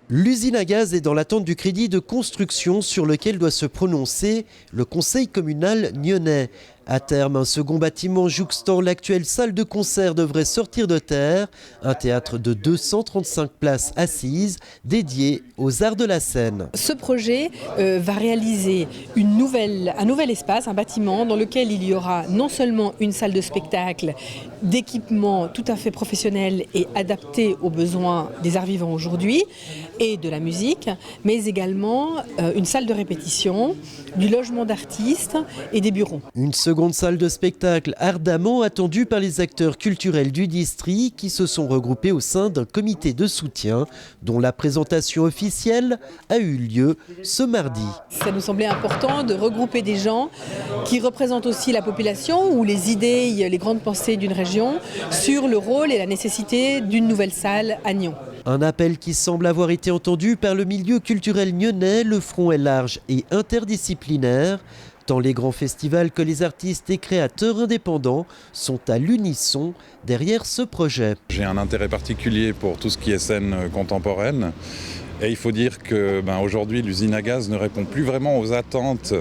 L'usine à gaz est dans l'attente du crédit de construction sur lequel doit se prononcer le conseil communal nyonnais. À terme, un second bâtiment jouxtant l'actuelle salle de concert devrait sortir de terre, un théâtre de 235 places assises dédié aux arts de la scène. Ce projet va réaliser un nouvel espace, un bâtiment dans lequel il y aura non seulement une salle de spectacle, d'équipements tout à fait professionnels et adaptés aux besoins des arts vivants aujourd'hui et de la musique, mais également une salle de répétition, du logement d'artistes et des bureaux. Une seconde salle de spectacle ardemment attendue par les acteurs culturels du district qui se sont regroupés au sein d'un comité de soutien dont la présentation officielle a eu lieu ce mardi. Ça nous semblait important de regrouper des gens qui représentent aussi la population ou les idées, les grandes pensées d'une région sur le rôle et la nécessité d'une nouvelle salle à Nyon. Un appel qui semble avoir été entendu par le milieu culturel nyonnais. Le front est large et interdisciplinaire. Tant les grands festivals que les artistes et créateurs indépendants sont à l'unisson derrière ce projet. J'ai un intérêt particulier pour tout ce qui est scène contemporaine. Et il faut dire que aujourd'hui, l'usine à gaz ne répond plus vraiment aux attentes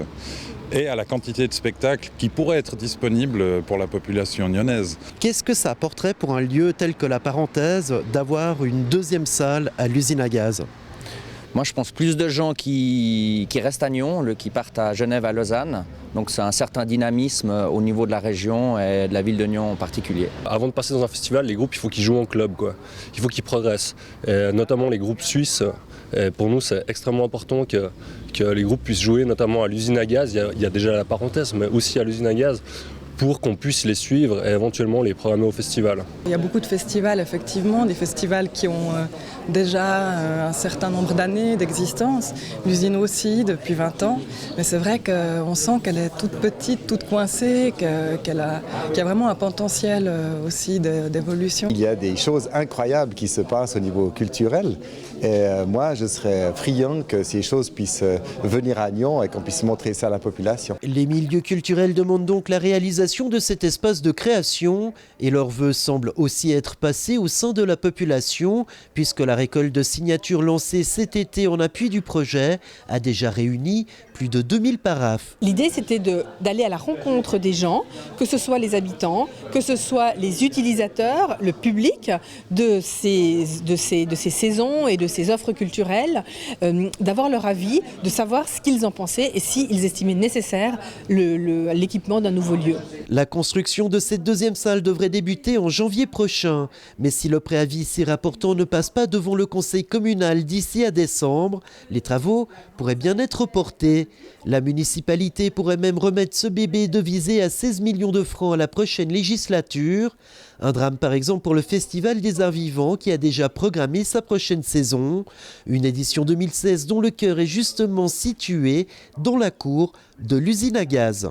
et à la quantité de spectacles qui pourraient être disponibles pour la population nyonnaise. Qu'est-ce que ça apporterait pour un lieu tel que la Parenthèse d'avoir une deuxième salle à l'usine à gaz ? Moi, je pense plus de gens qui restent à Nyon, qui partent à Genève, à Lausanne. Donc c'est un certain dynamisme au niveau de la région et de la ville de Nyon en particulier. Avant de passer dans un festival, les groupes, il faut qu'ils jouent en club, Il faut qu'ils progressent. Et notamment les groupes suisses. Et pour nous, c'est extrêmement important que les groupes puissent jouer, notamment à l'usine à gaz. Il y a déjà la Parenthèse, mais aussi à l'usine à gaz, pour qu'on puisse les suivre et éventuellement les programmer au festival. Il y a beaucoup de festivals, effectivement, des festivals qui ont déjà un certain nombre d'années d'existence. L'usine aussi, depuis 20 ans. Mais c'est vrai qu'on sent qu'elle est toute petite, toute coincée, qu'il y a vraiment un potentiel aussi d'évolution. Il y a des choses incroyables qui se passent au niveau culturel. Et moi, je serais friand que ces choses puissent venir à Nyon et qu'on puisse montrer ça à la population. Les milieux culturels demandent donc la réalisation de cet espace de création et leur vœu semble aussi être passé au sein de la population puisque la récolte de signatures lancée cet été en appui du projet a déjà réuni plus de 2000 paraphes. L'idée, c'était d'aller à la rencontre des gens, que ce soit les habitants, que ce soit les utilisateurs, le public de ces saisons et de ces offres culturelles, d'avoir leur avis, de savoir ce qu'ils en pensaient et s'ils estimaient nécessaire l'équipement d'un nouveau lieu. La construction de cette deuxième salle devrait débuter en janvier prochain. Mais si le préavis si rapportant ne passe pas devant le conseil communal d'ici à décembre, les travaux pourraient bien être reportés. La municipalité pourrait même remettre ce bébé devisé à 16 millions de francs à la prochaine législature. Un drame par exemple pour le Festival des Arts Vivants qui a déjà programmé sa prochaine saison. Une édition 2016 dont le cœur est justement situé dans la cour de l'usine à gaz.